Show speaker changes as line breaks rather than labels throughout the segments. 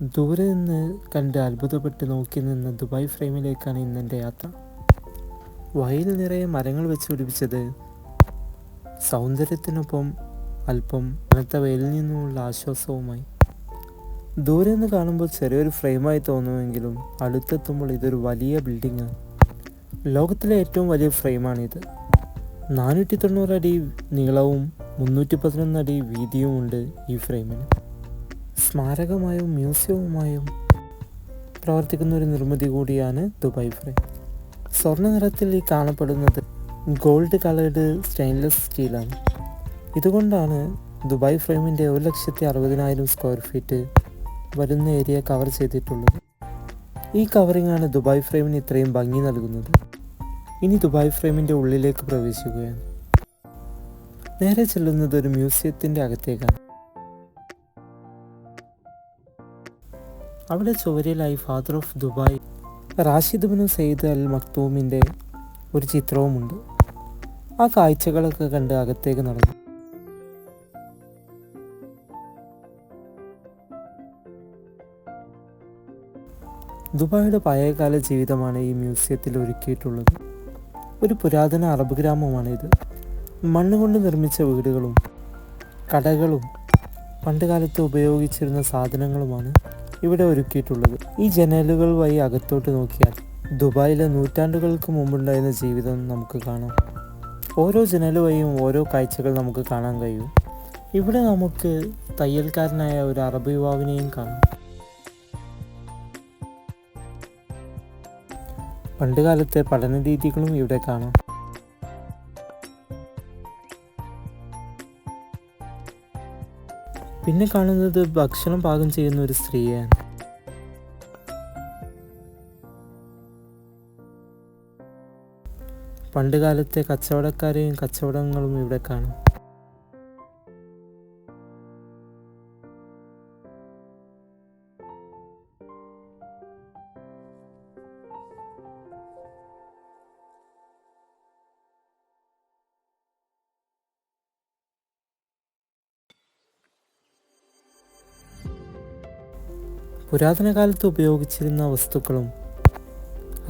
ദൂരെ നിന്ന് കണ്ട് അത്ഭുതപ്പെട്ട് നോക്കി നിന്ന ദുബായ് ഫ്രെയിമിലേക്കാണ് ഇന്നെൻ്റെ യാത്ര. വയൽ നിറയെ മരങ്ങൾ വെച്ച് പിടിപ്പിച്ചത് സൗന്ദര്യത്തിനൊപ്പം അല്പം കനത്ത വെയിലിൽ നിന്നുമുള്ള ആശ്വാസവുമായി. ദൂരെ നിന്ന് കാണുമ്പോൾ ചെറിയൊരു ഫ്രെയിമായി തോന്നുമെങ്കിലും അടുത്തെത്തുമ്പോൾ ഇതൊരു വലിയ ബിൽഡിങ്ങാണ്. ലോകത്തിലെ ഏറ്റവും വലിയ ഫ്രെയിമാണിത്. 490 അടി നീളവും 311 അടി വീതിയുമുണ്ട് ഈ ഫ്രെയിമിന്. സ്മാരകമായും മ്യൂസിയവുമായും പ്രവർത്തിക്കുന്ന ഒരു നിർമ്മിതി കൂടിയാണ് ദുബായ് ഫ്രെയിം. സ്വർണ്ണ നിറത്തിൽ ഈ കാണപ്പെടുന്നത് ഗോൾഡ് കളേർഡ് സ്റ്റെയിൻലെസ് സ്റ്റീലാണ്. ഇതുകൊണ്ടാണ് ദുബായ് ഫ്രെയിമിൻ്റെ 1,60,000 സ്ക്വയർ ഫീറ്റ് വരുന്ന ഏരിയ കവർ ചെയ്തിട്ടുള്ളത്. ഈ കവറിങ്ങാണ് ദുബായ് ഫ്രെയിമിന് ഇത്രയും ഭംഗി നൽകുന്നത്. ഇനി ദുബായ് ഫ്രെയിമിൻ്റെ ഉള്ളിലേക്ക് പ്രവേശിക്കുകയാണ്. നേരെ ചെല്ലുന്നത് ഒരു മ്യൂസിയത്തിൻ്റെ അകത്തേക്കാണ്. അവിടെ ചുവരിലായി father of Dubai Rashid bin Saeed Al മക്തൂമിൻ്റെ ഒരു ചിത്രവുമുണ്ട്. ആ കാഴ്ചകളൊക്കെ കണ്ട് അകത്തേക്ക് നടന്നു. ദുബായിയുടെ പഴയകാല ജീവിതമാണ് ഈ മ്യൂസിയത്തിൽ ഒരുക്കിയിട്ടുള്ളത്. ഒരു പുരാതന അറബ് ഗ്രാമമാണിത്. മണ്ണുകൊണ്ട് നിർമ്മിച്ച വീടുകളും കടകളും പണ്ടുകാലത്ത് ഉപയോഗിച്ചിരുന്ന സാധനങ്ങളുമാണ് ഇവിടെ ഒരുക്കിയിട്ടുള്ളത്. ഈ ജനലുകൾ വഴി അകത്തോട്ട് നോക്കിയാൽ ദുബായിലെ നൂറ്റാണ്ടുകൾക്ക് മുമ്പുണ്ടായിരുന്ന ജീവിതം നമുക്ക് കാണാം. ഓരോ ജനൽ വഴിയും ഓരോ കാഴ്ചകൾ നമുക്ക് കാണാൻ കഴിയും. ഇവിടെ നമുക്ക് തയ്യൽക്കാരനായ ഒരു അറബ് യുവാവിനെയും കാണാം. പണ്ടുകാലത്തെ പഠന രീതികളും ഇവിടെ കാണാം. പിന്നെ കാണുന്നത് ഭക്ഷണം പാകം ചെയ്യുന്ന ഒരു സ്ത്രീയാണ്. പണ്ടുകാലത്തെ കച്ചവടക്കാരെയും കച്ചവടങ്ങളും ഇവിടെ കാണാം. പുരാതന കാലത്ത് ഉപയോഗിച്ചിരുന്ന വസ്തുക്കളും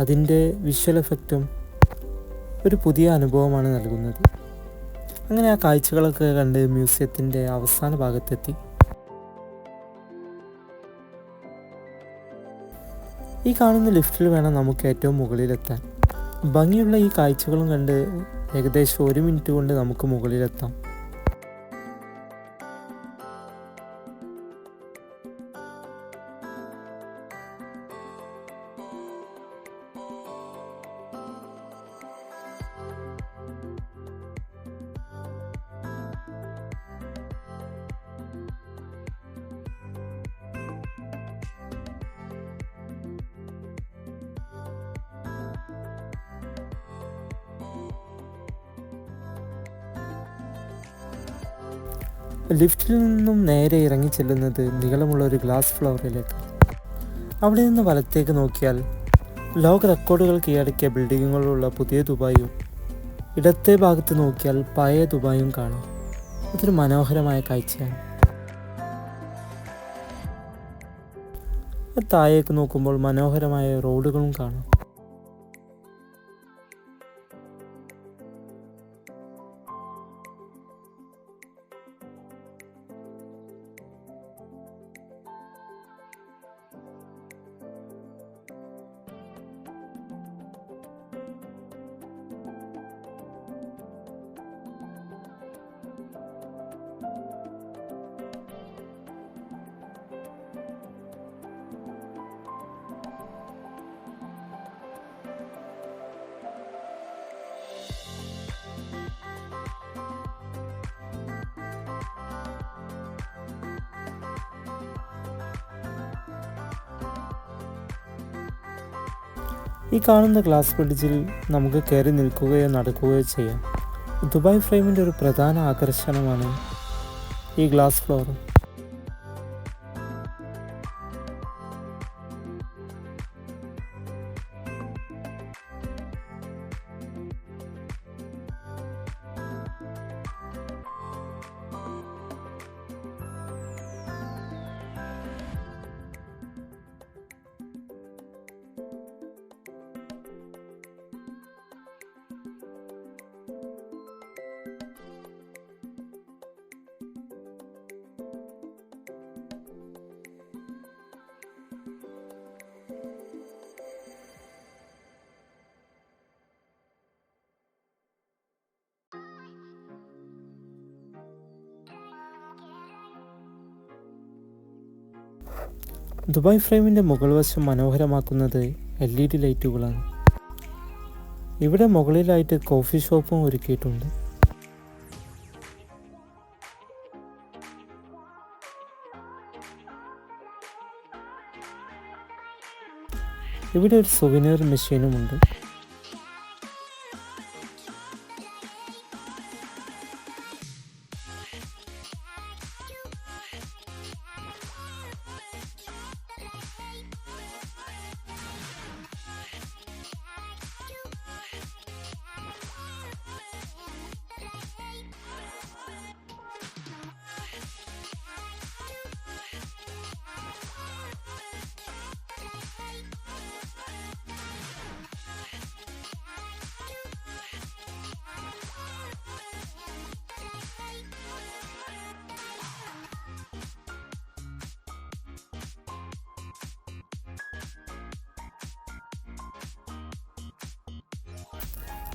അതിൻ്റെ വിഷ്വൽ എഫക്റ്റും ഒരു പുതിയ അനുഭവമാണ് നൽകുന്നത്. അങ്ങനെ ആ കാഴ്ചകളൊക്കെ കണ്ട് മ്യൂസിയത്തിൻ്റെ അവസാന ഭാഗത്തെത്തി. ഈ കാണുന്ന ലിഫ്റ്റിൽ വേണം നമുക്ക് ഏറ്റവും മുകളിലെത്താൻ. ഭംഗിയുള്ള ഈ കാഴ്ചകളും കണ്ട് ഏകദേശം 1 മിനിറ്റ് കൊണ്ട് നമുക്ക് മുകളിലെത്താം. ലിഫ്റ്റിൽ നിന്നും നേരെ ഇറങ്ങി ചെല്ലുന്നത് നീളമുള്ള ഒരു ഗ്ലാസ് ഫ്ലോറിലേക്കാണ്. അവിടെ നിന്ന് വലത്തേക്ക് നോക്കിയാൽ ലോക റെക്കോർഡുകൾ കീഴടക്കിയ ബിൽഡിങ്ങുകളുള്ള പുതിയ ദുബായും ഇടത്തെ ഭാഗത്ത് നോക്കിയാൽ പഴയ ദുബായും കാണാം. അതൊരു മനോഹരമായ കാഴ്ചയാണ്. താഴേക്ക് നോക്കുമ്പോൾ മനോഹരമായ റോഡുകളും കാണാം. ഈ കാണുന്ന ഗ്ലാസ് ബ്രിഡ്ജിൽ നമുക്ക് കയറി നിൽക്കുകയോ നടക്കുകയോ ചെയ്യാം. ദുബായ് ഫ്രെയിമിൻ്റെ ഒരു പ്രധാന ആകർഷണമാണ് ഈ ഗ്ലാസ് ഫ്ലോർ. ദുബായ് ഫ്രെയിമിൻ്റെ മുകൾ വശം മനോഹരമാക്കുന്നത് LED ലൈറ്റുകളാണ്. ഇവിടെ മുകളിലായിട്ട് കോഫി ഷോപ്പും ഒരുക്കിയിട്ടുണ്ട്. ഇവിടെ ഒരു സുവനീർ മെഷീനുമുണ്ട്.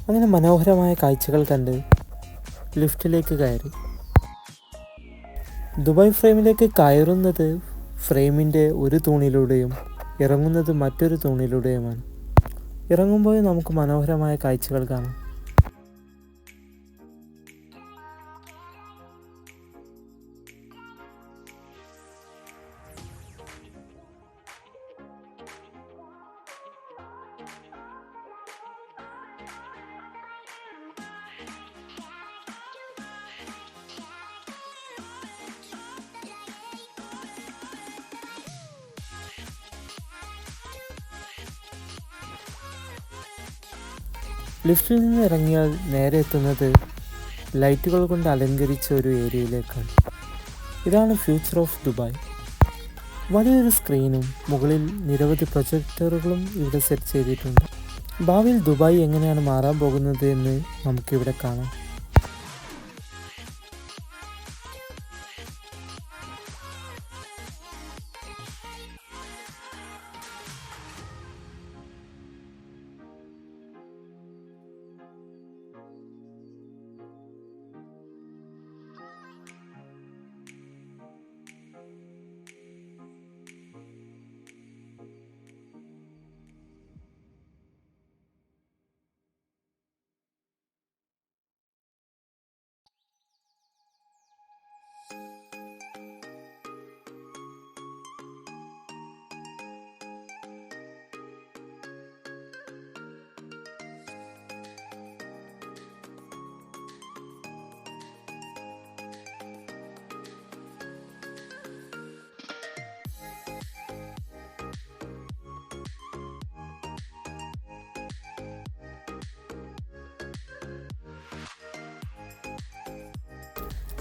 അങ്ങനെ മനോഹരമായ കാഴ്ചകൾ കണ്ട് ലിഫ്റ്റിലേക്ക് കയറി. ദുബായ് ഫ്രെയിമിലേക്ക് കയറുന്നത് ഫ്രെയിമിൻ്റെ ഒരു തൂണിലൂടെയും ഇറങ്ങുന്നത് മറ്റൊരു തൂണിലൂടെയുമാണ്. ഇറങ്ങുമ്പോൾ നമുക്ക് മനോഹരമായ കാഴ്ചകൾ കാണാം. ലിഫ്റ്റിൽ നിന്ന് ഇറങ്ങിയാൽ നേരെ എത്തുന്നത് ലൈറ്റുകൾ കൊണ്ട് അലങ്കരിച്ച ഒരു ഏരിയയിലേക്കാണ്. ഇതാണ് ഫ്യൂച്ചർ ഓഫ് ദുബായ്. വലിയൊരു സ്ക്രീനും മുകളിൽ നിരവധി പ്രൊജക്ടറുകളും ഇവിടെ സെറ്റ് ചെയ്തിട്ടുണ്ട്. ഭാവിയിൽ ദുബായ് എങ്ങനെയാണ് മാറാൻ പോകുന്നത് എന്ന് നമുക്കിവിടെ കാണാം.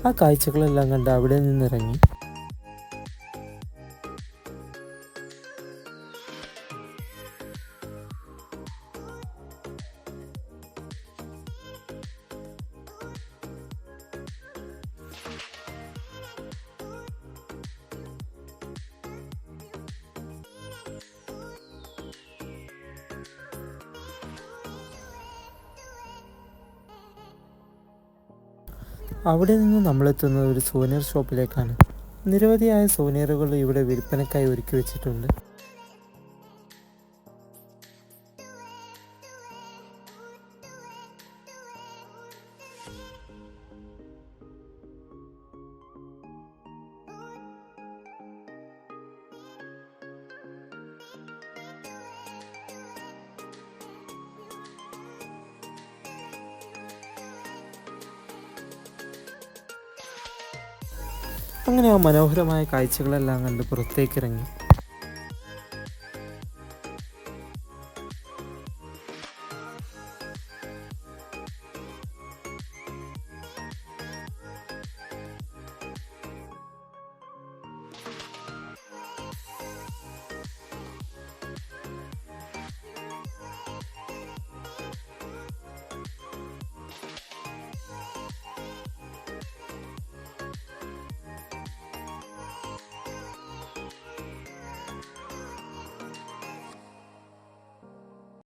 ആ കാഴ്ചകളെല്ലാം കണ്ട് അവിടെ നിന്നിറങ്ങി അവിടെ നിന്ന് നമ്മളെത്തുന്നത് ഒരു സൂവനീർ ഷോപ്പിലേക്കാണ്. നിരവധിയായ സൂവനീറുകൾ ഇവിടെ വിൽപ്പനയ്ക്കായി ഒരുക്കി വെച്ചിട്ടുണ്ട്. അങ്ങനെ ആ മനോഹരമായ കാഴ്ചകളെല്ലാം കണ്ട് പുറത്തേക്കിറങ്ങി.